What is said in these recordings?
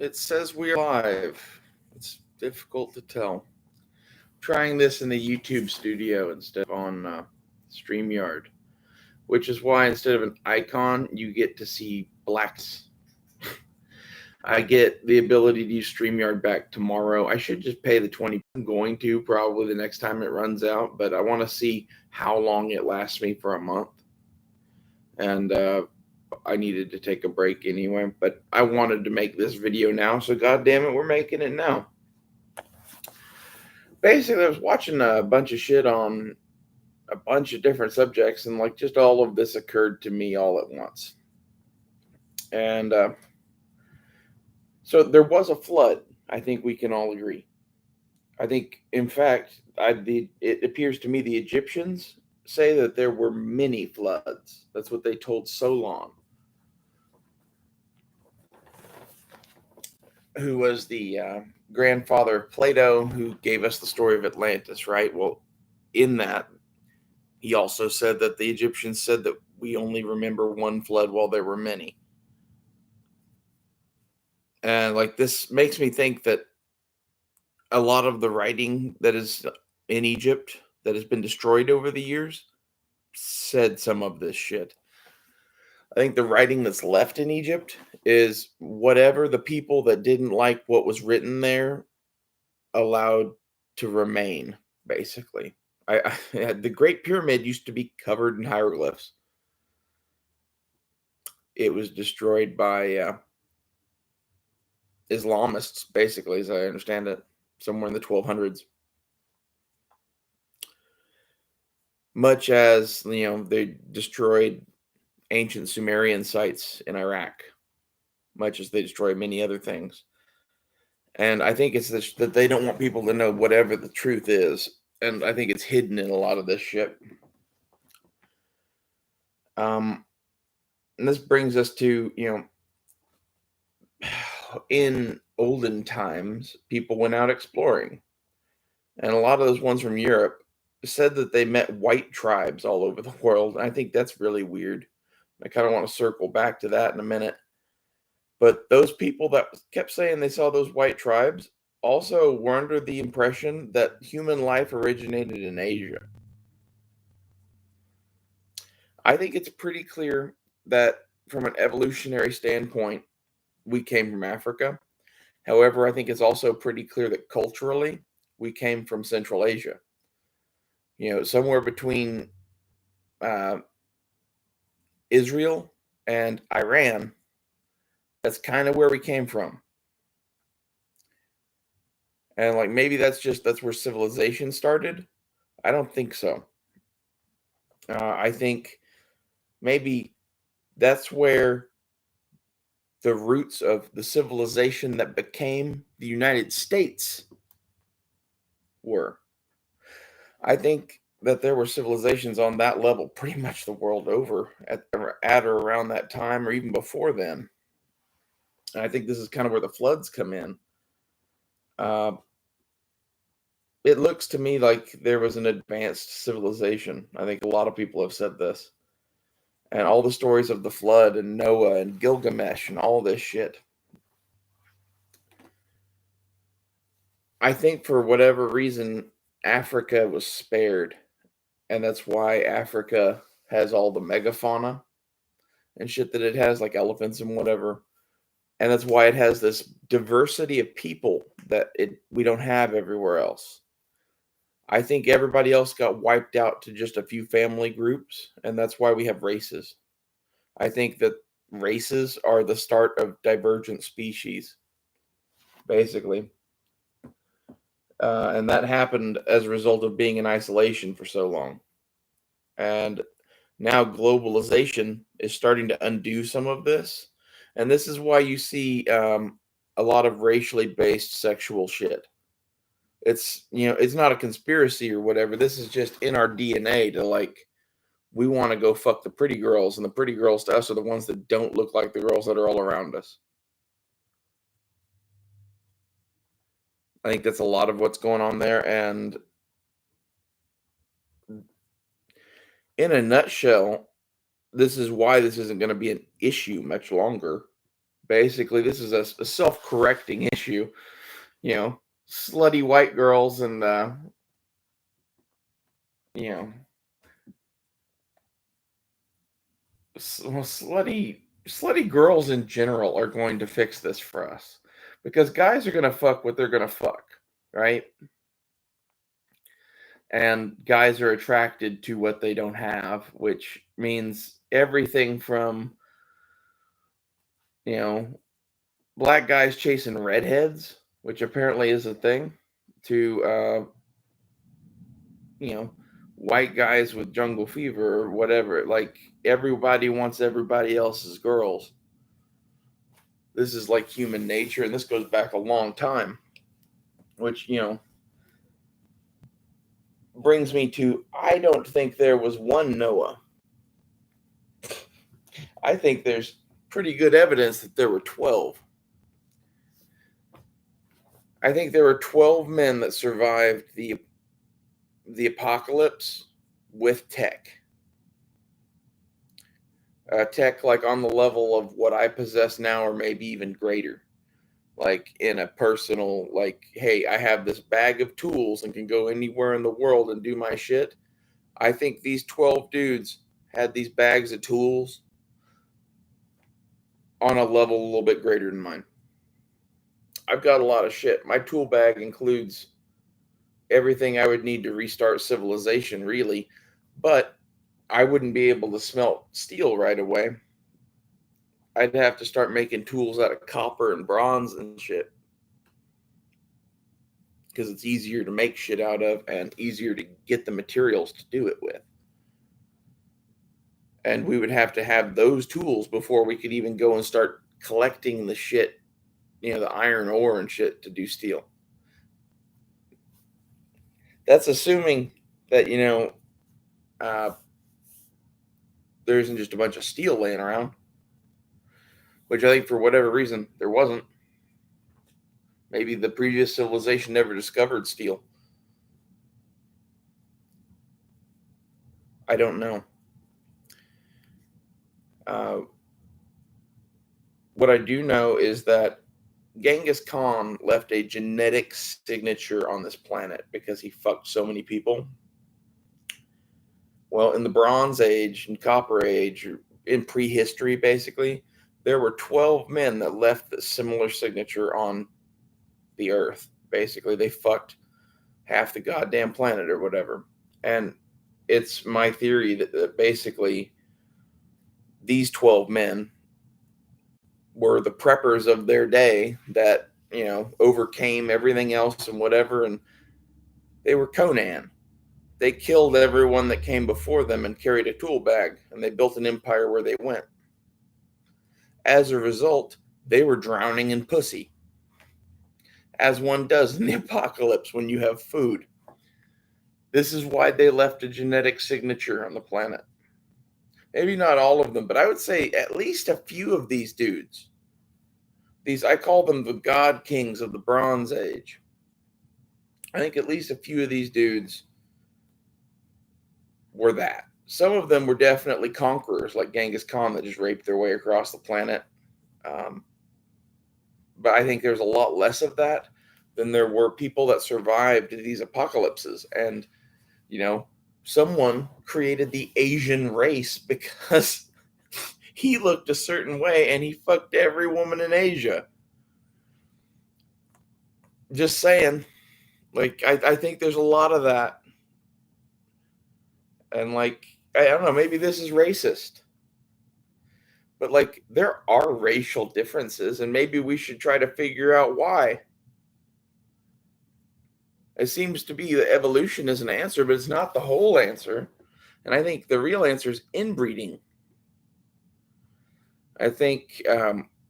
It says we are live. It's difficult to tell. Trying this in the YouTube studio instead of on StreamYard, which is why instead of an icon, you get to see blacks. I get the ability to use StreamYard back tomorrow. I should just pay the 20. I'm going to probably the next time it runs out, but I want to see how long it lasts me for a month. And I needed to take a break anyway, but I wanted to make this video now, so god damn it, we're making it now. Basically, I was watching a bunch of shit on a bunch of different subjects, and like just all of this occurred to me all at once. And so there was a flood. I think we can all agree. I think, in fact, it appears to me the Egyptians say that there were many floods. That's what they told Solon, who was the grandfather of Plato, who gave us the story of Atlantis, right? Well, in that, he also said that the Egyptians said that we only remember one flood while there were many. And like this makes me think that a lot of the writing that is in Egypt that has been destroyed over the years said some of this shit. I think the writing that's left in Egypt is whatever the people that didn't like what was written there allowed to remain, basically. The Great Pyramid used to be covered in hieroglyphs. It was destroyed by Islamists, basically, as I understand it, somewhere in the 1200s. Much as, they destroyed ancient Sumerian sites in Iraq, much as they destroyed many other things. And I think it's this, that they don't want people to know whatever the truth is. And I think it's hidden in a lot of this shit. And this brings us to, in olden times, people went out exploring. And a lot of those ones from Europe said that they met white tribes all over the world. And I think that's really weird. I kind of want to circle back to that in a minute. But those people that kept saying they saw those white tribes also were under the impression that human life originated in Asia. I think it's pretty clear that from an evolutionary standpoint, we came from Africa. However, I think it's also pretty clear that culturally, we came from Central Asia. Somewhere between Israel and Iran, that's kind of where we came from. And like maybe that's where civilization started. I don't think so. I think maybe that's where the roots of the civilization that became the United States were. I think that there were civilizations on that level pretty much the world over at or around that time or even before then. And I think this is kind of where the floods come in. It looks to me like there was an advanced civilization. I think a lot of people have said this. And all the stories of the flood and Noah and Gilgamesh and all this shit. I think for whatever reason, Africa was spared. And that's why Africa has all the megafauna and shit that it has, like elephants and whatever. And that's why it has this diversity of people that we don't have everywhere else. I think everybody else got wiped out to just a few family groups, and that's why we have races. I think that races are the start of divergent species, basically. And that happened as a result of being in isolation for so long. And now globalization is starting to undo some of this. And this is why you see a lot of racially based sexual shit. It's not a conspiracy or whatever. This is just in our DNA to like, we want to go fuck the pretty girls, and the pretty girls to us are the ones that don't look like the girls that are all around us. I think that's a lot of what's going on there. And in a nutshell, this is why this isn't going to be an issue much longer, Basically, this is a self-correcting issue. You know, slutty white girls and you know, slutty girls in general are going to fix this for us because guys are going to fuck what they're going to fuck, right? And guys are attracted to what they don't have, which means everything from, you know, black guys chasing redheads, which apparently is a thing, to you know, white guys with jungle fever or whatever. Like everybody wants everybody else's girls. This is like human nature, and this goes back a long time, which, you know, brings me to I don't think there was one Noah. I think there's pretty good evidence that there were 12. I think there were 12 men that survived the apocalypse with tech. Tech like on the level of what I possess now, or maybe even greater. Like in a personal, like, hey, I have this bag of tools and can go anywhere in the world and do my shit. I think these 12 dudes had these bags of tools on a level a little bit greater than mine. I've got a lot of shit. My tool bag includes everything I would need to restart civilization, really, but I wouldn't be able to smelt steel right away. I'd have to start making tools out of copper and bronze and shit because it's easier to make shit out of and easier to get the materials to do it with. And we would have to have those tools before we could even go and start collecting the shit, you know, the iron ore and shit to do steel. That's assuming that, you know, there isn't just a bunch of steel laying around, which I think for whatever reason there wasn't. Maybe the previous civilization never discovered steel. I don't know. What I do know is that Genghis Khan left a genetic signature on this planet because he fucked so many people. Well, in the Bronze Age and Copper Age, in prehistory, basically, there were 12 men that left a similar signature on the Earth. Basically, they fucked half the goddamn planet or whatever. And it's my theory that basically these 12 men were the preppers of their day that, you know, overcame everything else and whatever. And they were Conan. They killed everyone that came before them and carried a tool bag, and they built an empire where they went. As a result, they were drowning in pussy, as one does in the apocalypse when you have food. This is why they left a genetic signature on the planet. Maybe not all of them, but I would say at least a few of these dudes. These, I call them the God Kings of the Bronze Age. I think at least a few of these dudes were that. Some of them were definitely conquerors, like Genghis Khan, that just raped their way across the planet. But I think there's a lot less of that than there were people that survived these apocalypses. And, you know, someone created the Asian race because he looked a certain way and he fucked every woman in Asia. Just saying. Like, I think there's a lot of that. And, like, I don't know, maybe this is racist. But, like, there are racial differences, and maybe we should try to figure out why. It seems to be that evolution is an answer, but it's not the whole answer. And I think the real answer is inbreeding. I think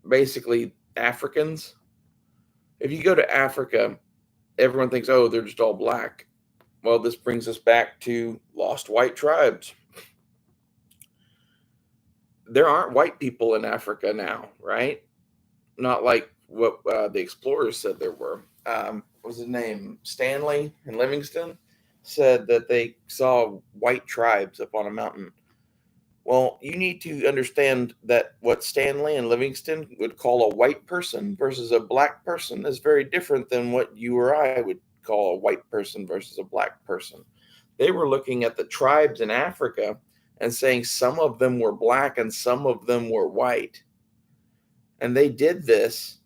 basically Africans, if you go to Africa, everyone thinks, oh, they're just all black. Well, this brings us back to lost white tribes. There aren't white people in Africa now, right? Not like what the explorers said there were. What was his name? Stanley and Livingstone said that they saw white tribes up on a mountain. Well, you need to understand that what Stanley and Livingston would call a white person versus a black person is very different than what you or I would call a white person versus a black person. They were looking at the tribes in Africa and saying some of them were black and some of them were white. And they did this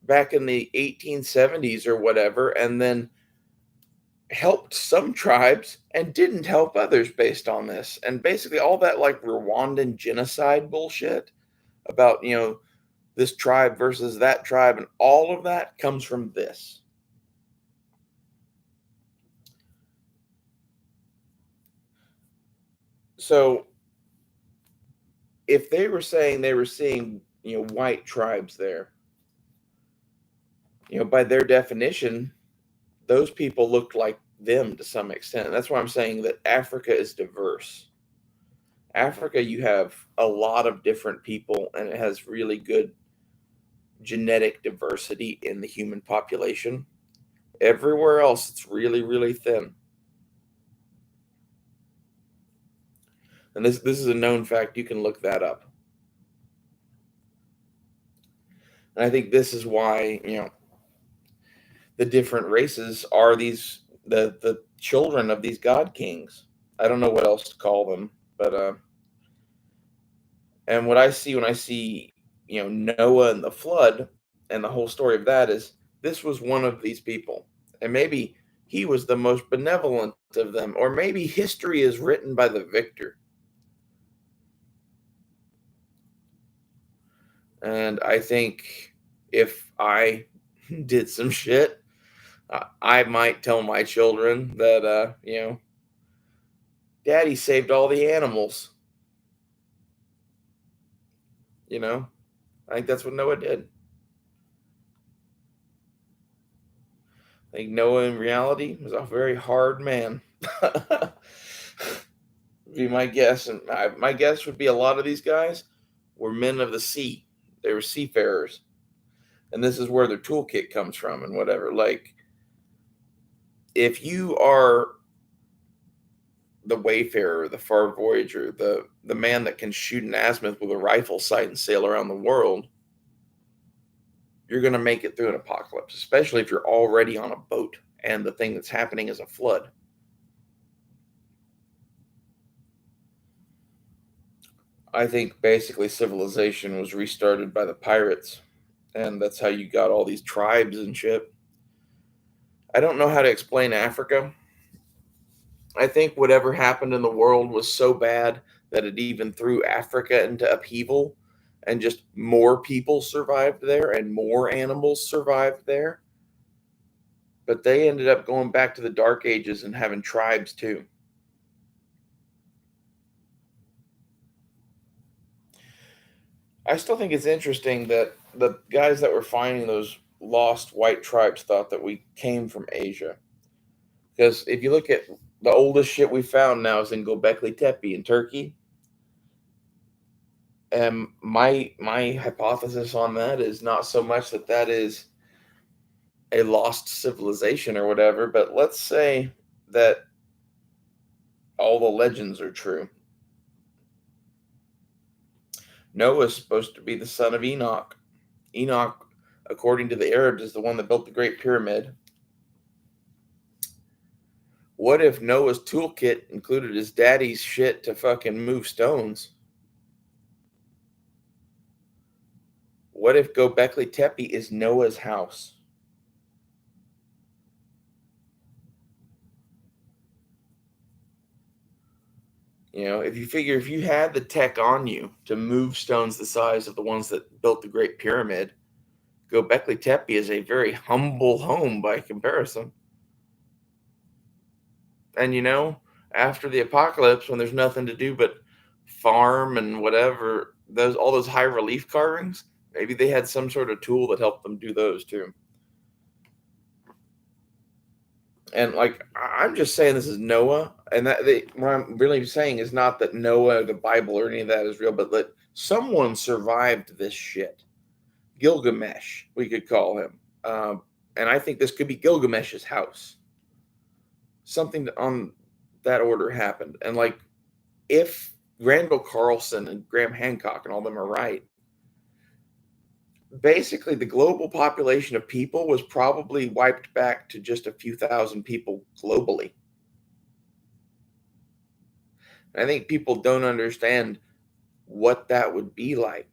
back in the 1870s or whatever, and then helped some tribes and didn't help others based on this. And basically all that like Rwandan genocide bullshit about, this tribe versus that tribe and all of that comes from this. So if they were saying they were seeing, white tribes there, by their definition, those people looked like them to some extent. That's why I'm saying that Africa is diverse. Africa, you have a lot of different people, and it has really good genetic diversity in the human population. Everywhere else, it's really, really thin. And this is a known fact. You can look that up. And I think this is why, the different races are the children of these god kings. I don't know what else to call them, but and what I see when I see, Noah and the flood and the whole story of that is this was one of these people. And maybe he was the most benevolent of them, or maybe history is written by the victor. And I think if I did some shit, I might tell my children that, Daddy saved all the animals. I think that's what Noah did. I think Noah in reality was a very hard man. Be my guess. And my guess would be a lot of these guys were men of the sea. They were seafarers. And this is where their toolkit comes from and whatever. Like, if you are the wayfarer, the far voyager, the man that can shoot an azimuth with a rifle sight and sail around the world, you're going to make it through an apocalypse, especially if you're already on a boat and the thing that's happening is a flood. I think basically civilization was restarted by the pirates, and that's how you got all these tribes and shit. I don't know how to explain Africa. I think whatever happened in the world was so bad that it even threw Africa into upheaval, and just more people survived there and more animals survived there. But they ended up going back to the Dark Ages and having tribes too. I still think it's interesting that the guys that were finding those lost white tribes thought that we came from Asia. Because if you look at the oldest shit we found now is in Göbekli Tepe in Turkey. And my hypothesis on that is not so much that that is a lost civilization or whatever, but let's say that all the legends are true. Noah's supposed to be the son of Enoch. Enoch, according to the Arabs, is the one that built the Great Pyramid. What if Noah's toolkit included his daddy's shit to fucking move stones? What if Göbekli Tepe is Noah's house? If you figure if you had the tech on you to move stones the size of the ones that built the Great Pyramid, Göbekli Tepe is a very humble home by comparison. And after the apocalypse, when there's nothing to do but farm and whatever, all those high relief carvings, maybe they had some sort of tool that helped them do those too. And like I'm just saying, this is Noah, and what I'm really saying is not that Noah, the Bible, or any of that is real, but that someone survived this shit. Gilgamesh, we could call him, and I think this could be Gilgamesh's house. Something on that order happened, and like if Randall Carlson and Graham Hancock and all them are right. Basically, the global population of people was probably wiped back to just a few thousand people globally. I think people don't understand what that would be like.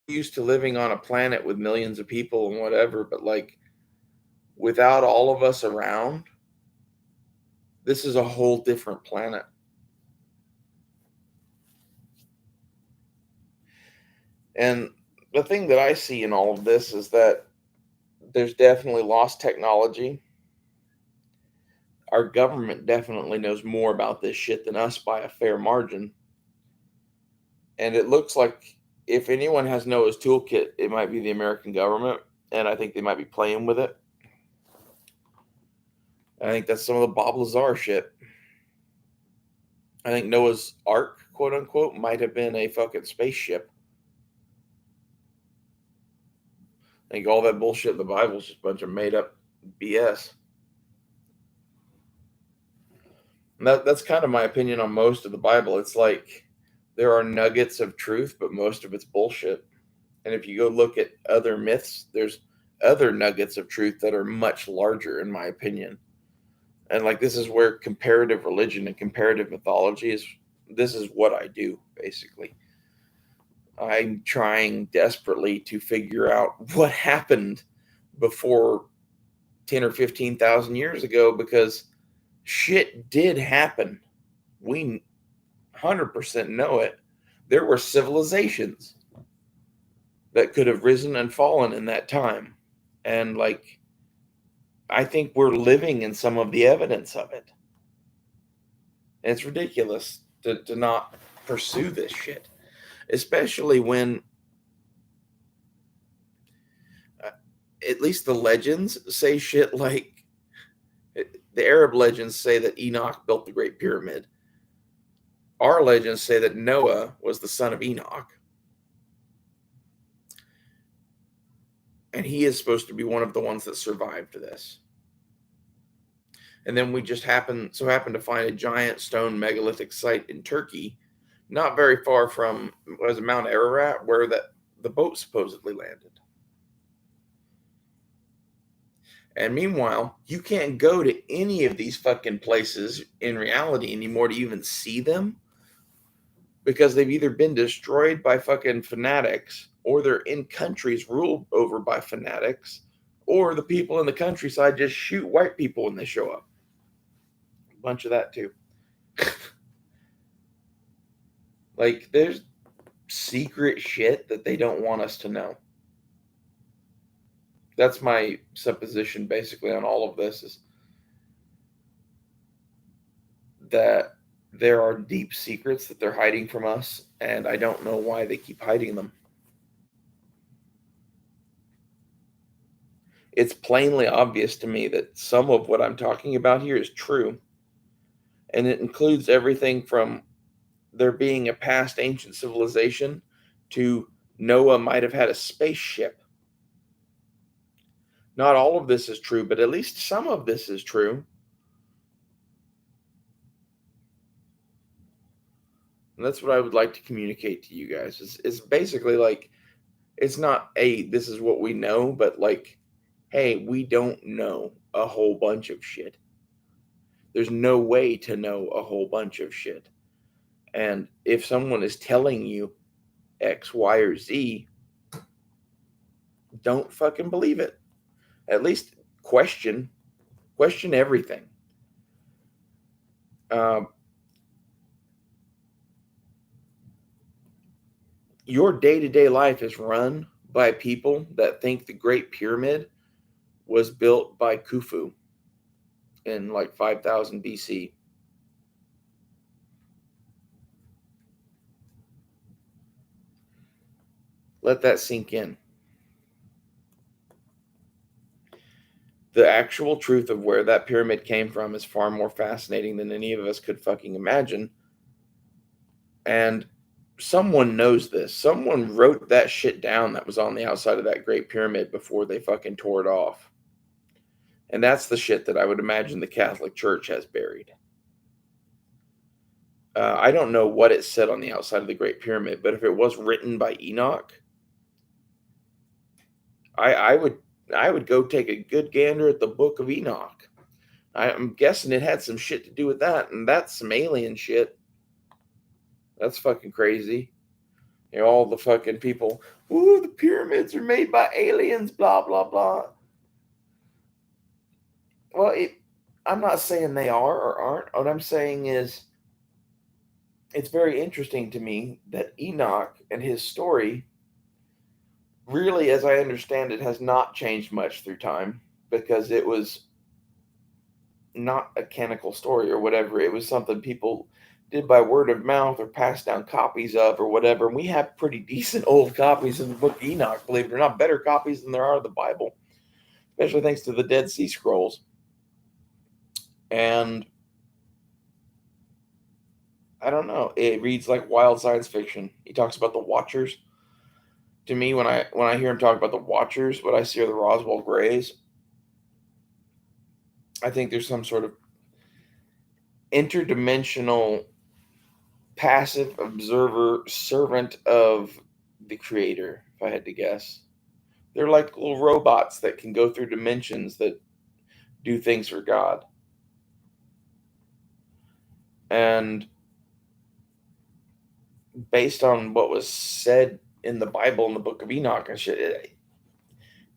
We're used to living on a planet with millions of people and whatever, but like without all of us around, this is a whole different planet. And the thing that I see in all of this is that there's definitely lost technology. Our government definitely knows more about this shit than us by a fair margin. And it looks like if anyone has Noah's toolkit, it might be the American government. And I think they might be playing with it. I think that's some of the Bob Lazar shit. I think Noah's Ark, quote unquote, might have been a fucking spaceship. I think all that bullshit in the Bible is just a bunch of made up BS. And that's kind of my opinion on most of the Bible. It's like there are nuggets of truth, but most of it's bullshit. And if you go look at other myths, there's other nuggets of truth that are much larger, in my opinion. And like this is where comparative religion and comparative mythology is. This is what I do, basically. I'm trying desperately to figure out what happened before 10 or 15,000 years ago, because shit did happen. We 100% know it. There were civilizations that could have risen and fallen in that time. And like, I think we're living in some of the evidence of it. And it's ridiculous to not pursue this shit, especially when at least the legends say shit like the Arab legends say that Enoch built the Great Pyramid. Our legends say that Noah was the son of Enoch. And he is supposed to be one of the ones that survived this. And then we just happen to find a giant stone megalithic site in Turkey, not very far from was it Mount Ararat, where the boat supposedly landed. And meanwhile, you can't go to any of these fucking places in reality anymore to even see them, because they've either been destroyed by fucking fanatics, or they're in countries ruled over by fanatics, or the people in the countryside just shoot white people when they show up. A bunch of that too. Like, there's secret shit that they don't want us to know. That's my supposition basically on all of this, is that there are deep secrets that they're hiding from us, and I don't know why they keep hiding them. It's plainly obvious to me that some of what I'm talking about here is true, and it includes everything from there being a past ancient civilization to Noah might have had a spaceship. Not all of this is true, but at least some of this is true. And that's what I would like to communicate to you guys. Is basically like, it's not this is what we know, but like, hey, we don't know a whole bunch of shit. There's no way to know a whole bunch of shit. And if someone is telling you X, Y, or Z, don't fucking believe it. At least question everything. Your day-to-day life is run by people that think the Great Pyramid was built by Khufu in like 5000 BC. Let that sink in. The actual truth of where that pyramid came from is far more fascinating than any of us could fucking imagine. And someone knows this. Someone wrote that shit down that was on the outside of that Great Pyramid before they fucking tore it off. And that's the shit that I would imagine the Catholic Church has buried. I don't know what it said on the outside of the Great Pyramid, but if it was written by Enoch, I would go take a good gander at the Book of Enoch. I'm guessing it had some shit to do with that, and that's some alien shit. That's fucking crazy. You know, all the fucking people, ooh, the pyramids are made by aliens, blah, blah, blah. Well, I'm not saying they are or aren't. What I'm saying is it's very interesting to me that Enoch and his story really, as I understand it, has not changed much through time because it was not a canonical story or whatever. It was something people did by word of mouth or passed down copies of or whatever. And we have pretty decent old copies of the Book of Enoch, believe it or not, better copies than there are of the Bible, especially thanks to the Dead Sea Scrolls. And I don't know, it reads like wild science fiction. He talks about the Watchers. To me, when I hear him talk about the Watchers, what I see are the Roswell Greys. I think there's some sort of interdimensional passive observer servant of the creator, if I had to guess. They're like little robots that can go through dimensions that do things for God. And based on what was said in the Bible in the Book of Enoch and shit,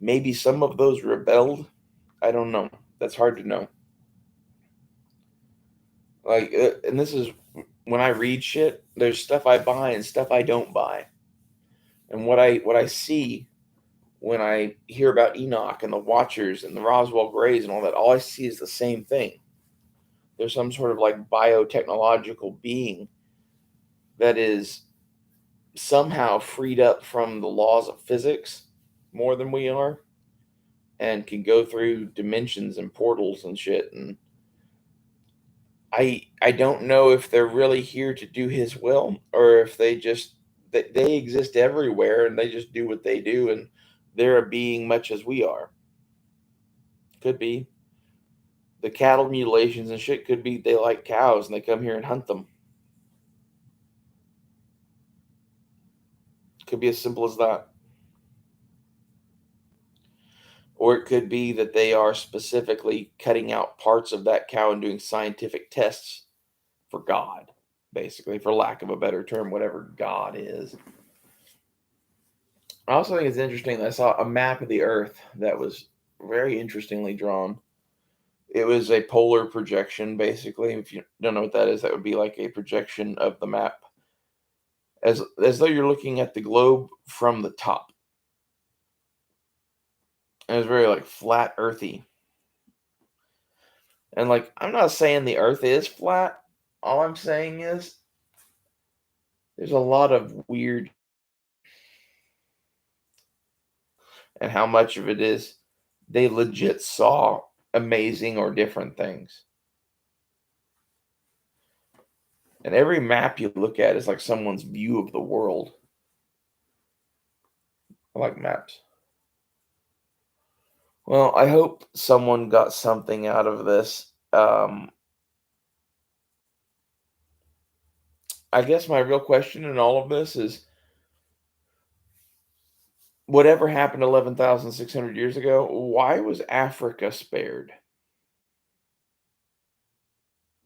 maybe some of those rebelled. I don't know. That's hard to know. Like, and this is when I read shit. There's stuff I buy and stuff I don't buy. And what I see when I hear about Enoch and the Watchers and the Roswell Greys and all that, all I see is the same thing. There's some sort of like biotechnological being that is somehow freed up from the laws of physics more than we are and can go through dimensions and portals and shit. And I don't know if they're really here to do his will or if they exist everywhere and they just do what they do and they're a being much as we are. Could be. The cattle mutilations and shit could be they like cows and they come here and hunt them. Could be as simple as that. Or it could be that they are specifically cutting out parts of that cow and doing scientific tests for God, basically, for lack of a better term, whatever God is. I also think it's interesting that I saw a map of the Earth that was very interestingly drawn. It was a polar projection, basically. If you don't know what that is, that would be like a projection of the map, as though you're looking at the globe from the top. And it was very like flat earthy. And like I'm not saying the earth is flat. All I'm saying is there's a lot of weird and how much of it is they legit saw amazing or different things. And every map you look at is like someone's view of the world. I like maps. Well, I hope someone got something out of this. I guess my real question in all of this is whatever happened 11,600 years ago, why was Africa spared?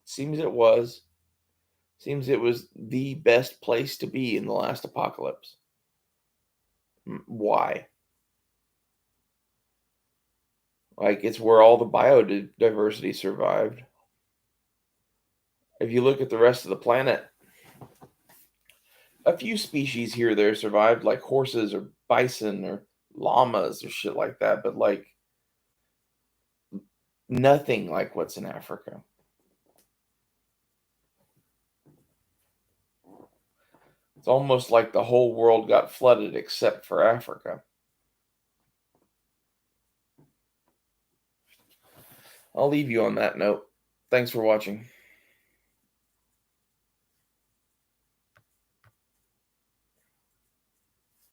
Seems it was. Seems it was the best place to be in the last apocalypse. Why? Like, it's where all the biodiversity survived. If you look at the rest of the planet, a few species here or there survived, like horses or bison or llamas or shit like that, but like nothing like what's in Africa. It's almost like the whole world got flooded except for Africa. I'll leave you on that note. Thanks for watching.